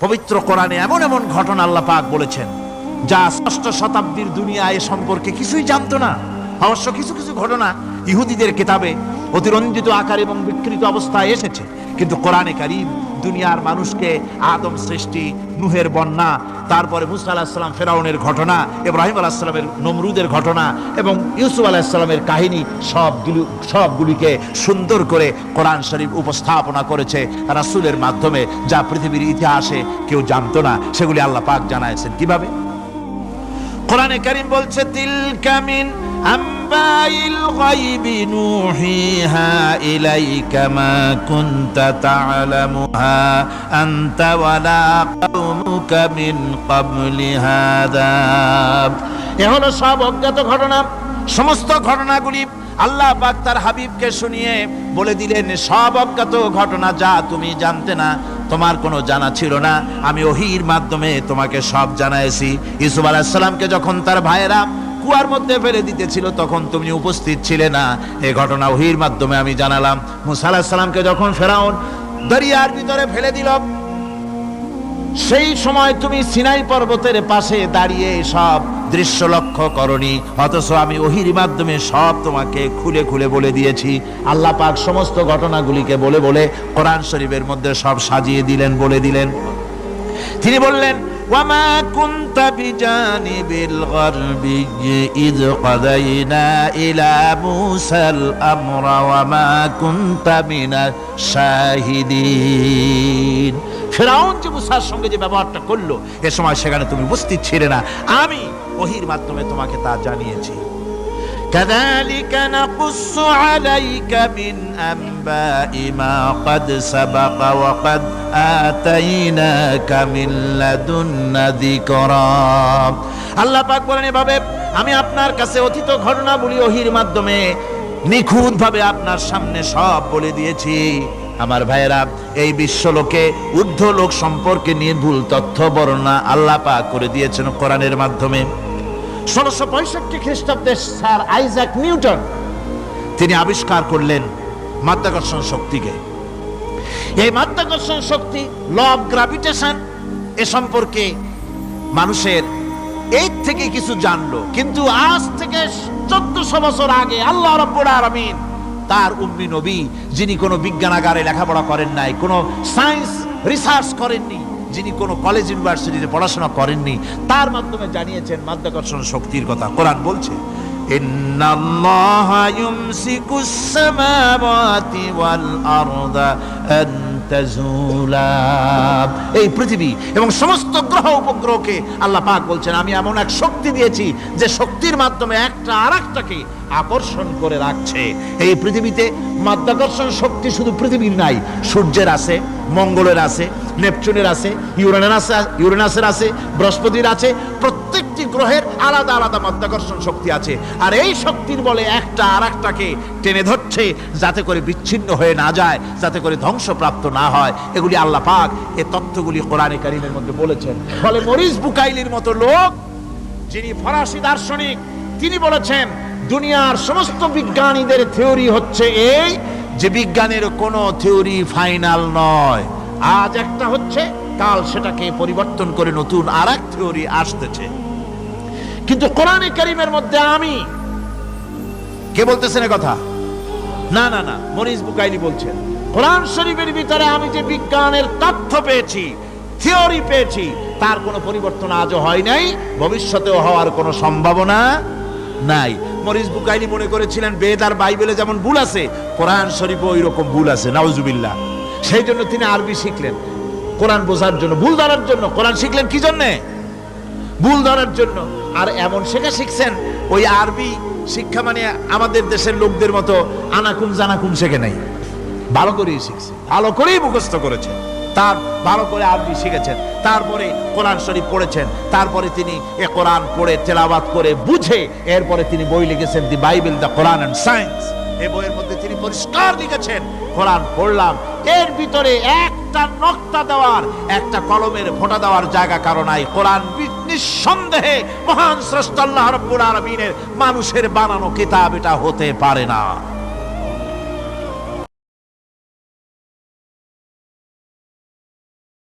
পবিত্র কোরআনে এমন এমন ঘটনা আল্লাহ পাক বলেছেন যা ষষ্ঠ শতাব্দীর দুনিয়া এ সম্পর্কে কিছুই জানতো না। অবশ্য কিছু কিছু ঘটনা ইহুদিদের কিতাবে অতিরঞ্জিত আকার এবং বিকৃত অবস্থায় এসেছে, কিন্তু কোরআনে কারীম দুনিয়ার মানুষকে আদম সৃষ্টি, নূহের বন্যা, তারপরে মুসা আলাইহিস সালাম ফেরাউনের ঘটনা, ইব্রাহিম আলাইহিস সালামের নমরুদের ঘটনা এবং ইউসুফ আলাইহিস সালামের কাহিনী সবগুলিকে সুন্দর করে কোরআন শরীফ উপস্থাপনা করেছে রাসূলের মাধ্যমে, যা পৃথিবীর ইতিহাসে কেউ জানতো না। সেগুলি আল্লাহ পাক জানাইছেন কিভাবে। কোরআনে কারীম বলছে, তিলকা মিন আম্বাইল গায়বি নুহিহা ইলাইকা মা কুনতা তা'লামুহা আনতা ওয়ালা কওমুকা মিন ক্বাবলি হাযা। এ হলো সব অজ্ঞাত ঘটনা। সমস্ত ঘটনাগুলি আল্লাহ পাক তার হাবিবকে শুনিয়ে বলে দিলেন, সব অজ্ঞাত ঘটনা যা তুমি জানতে না, তোমার কোনো জানা ছিল না, আমি ওহীর মাধ্যমে তোমাকে সব জানাইছি। ইউসুফ আলাইহিস সালামকে যখন তার ভাইয়েরা কুয়ার মধ্যে ফেলে দিতেছিল তখন তুমি উপস্থিত ছিলে না, এই ঘটনা ওহীর মাধ্যমে আমি জানালাম। মুসা আলাইহিস সালামকে যখন ফেরাউন দরিয়ার ভিতরে ফেলে দিল, সেই সময় তুমি সিনাই পর্বতের পাশে দাঁড়িয়ে সব দৃশ্য লক্ষ্য করনি, অথচ আমি ওহীর মাধ্যমে সব তোমাকে খুলে খুলে বলে দিয়েছি। আল্লাহ পাক সমস্ত ঘটনাগুলিকে বলে বলে কোরআন শরীফের মধ্যে সব সাজিয়ে দিলেন, বলে দিলেন। তিনি বললেন, ওয়ামা কুনতা বিজানিবিল গারবি ইয কাদাইনা ইলা মুসাল আমরা ওয়ামা কুনতা মিনাশ শাহিদিন। ফিরআউন যে মুসার সঙ্গে যে ব্যবহারটা করলো, এ সময় সেখানে তুমি উপস্থিত ছিলে না, আমি ওহীর মাধ্যমে তোমাকে তা জানিয়েছি। কাযালিকা নাকুসসু আলাইকা মিন আনবাই মা ক্বাদ সাবাকা ওয়া ক্বাদ আতাইনাকা মিন লাদুন্না যিকরা। আল্লাহ পাক বলেন, এভাবে আমি আপনার কাছে অতীত ঘটনাবলী ওহীর মাধ্যমে নিখুঁতভাবে আপনার সামনে সব বলে দিয়েছি। আমার ভাইয়েরা, এই বিশ্বলোকে ঊর্ধ্ব লোক সম্পর্কে নির্ভুল তথ্য বর্ণনা আল্লাহ পাক করে দিয়েছেন কোরআনের মাধ্যমে। 1665 খ্রিস্টাব্দে স্যার আইজাক নিউটন তিনি আবিষ্কার করলেন মাধ্যাকর্ষণ শক্তিকে। এই মাধ্যাকর্ষণ শক্তি, ল অফ গ্র্যাভিটেশন, এ সম্পর্কে মানুষের এই থেকে কিছু জানলো, কিন্তু আজ থেকে 1400 বছর আগে আল্লাহ রাব্বুল আলামিন তার উম্মি নবী, যিনি কোনো বিজ্ঞানাগারে লেখাপড়া করেন নাই, কোনো সায়েন্স রিসার্চ করেননি, যিনি কোনো কলেজ ইউনিভার্সিটিতে পড়াশোনা করেননি, তার মাধ্যমে জানিয়েছেন মাধ্যাকর্ষণ শক্তির কথা। কোরআন বলছে, ইন্নাল্লাহা ইউমসিকুস সামাওয়াতি ওয়াল আরদা আন তাজুলা। এই পৃথিবী এবং সমস্ত গ্রহ উপগ্রহকে আল্লাহ পাক বলছেন, আমি এমন এক শক্তি দিয়েছি যে শক্তির মাধ্যমে একটা আরেকটাকে আকর্ষণ করে রাখছে। এই পৃথিবীতে মাধ্যাকর্ষণ শক্তি শুধু পৃথিবীর নাই, সূর্যের আছে, মঙ্গলের আছে, নেপচুনের আছে, ইউরেনাসের আছে, বৃহস্পতির আছে। প্রত্যেকটি গ্রহের আলাদা আলাদা মাধ্যাকর্ষণ শক্তি আছে, আর এই শক্তির বলে একটা আরেকটাকে টেনে ধরছে যাতে করে বিচ্ছিন্ন হয়ে না যায়, যাতে করে ধ্বংসপ্রাপ্ত না হয়। এগুলি আল্লাহ পাক এই তথ্যগুলি কোরআনে কারীমের মধ্যে বলেছেন। ফলে মরিস বুকাইলির মতো লোক, যিনি ফরাসি দার্শনিক, তিনি বলেছেন দুনিয়ার সমস্ত বিজ্ঞানীদের থিওরি হচ্ছে এই, যে বিজ্ঞানের কোনো থিওরি ফাইনাল নয়। আজ একটা হচ্ছে, কাল সেটাকে পরিবর্তন করে নতুন আরেক থিওরি আসতেছে। কিন্তু কোরআনে কারীমের মধ্যে আমি, কে বলতেছেন কথা? না না না, মরিস বুকাইলি বলছেন, কোরআন শরীফের ভিতরে আমি যে বিজ্ঞানের তথ্য পেয়েছি, থিওরি পেয়েছি, তার কোনো পরিবর্তন আজও হয় নাই, ভবিষ্যতেও হওয়ার কোনো সম্ভাবনা নাই। মরিস বুকাইলি মনে করেছিলেন বেদ আর বাইবেলে যেমন ভুল আছে, কোরআন শরীফে ওই রকম ভুল আছে, নাউজুবিল্লাহ। সেই জন্য তিনি আরবি শিখলেন কোরআন বোঝার জন্য, ভুল ধরার জন্য। কোরআন শিখলেন কি জন্যে? ভুল ধরার জন্য। আর এমন শেখা শিখছেন, ওই আরবি শিক্ষা মানে আমাদের দেশের লোকদের মতো আনাকুম জানাকুম শেখে নাই, ভালো করেই শিখছে, ভালো করেই মুখস্থ করেছে, তার ভালো করে আরবি শিখেছেন, তারপরে কোরআন শরীফ পড়েছেন, তারপরে তিনি এ কোরআন পড়ে তেলাওয়াত করে বুঝে এরপরে তিনি বই লিখেছেন the Bible, the Quran and science. এই বইয়ের মধ্যে তিনি পরিষ্কার লিখেছেন, কোরআন পড়লাম, এর ভিতরে একটা নকতা দেওয়ার, একটা কলমের ফোঁটা দেওয়ার জায়গা কারো নাই। কোরআন নিঃসন্দেহে মহান স্রষ্টা আল্লাহ রাব্বুল আলামিনের মানুষের বানানো কিতাব, এটা হতে পারে না।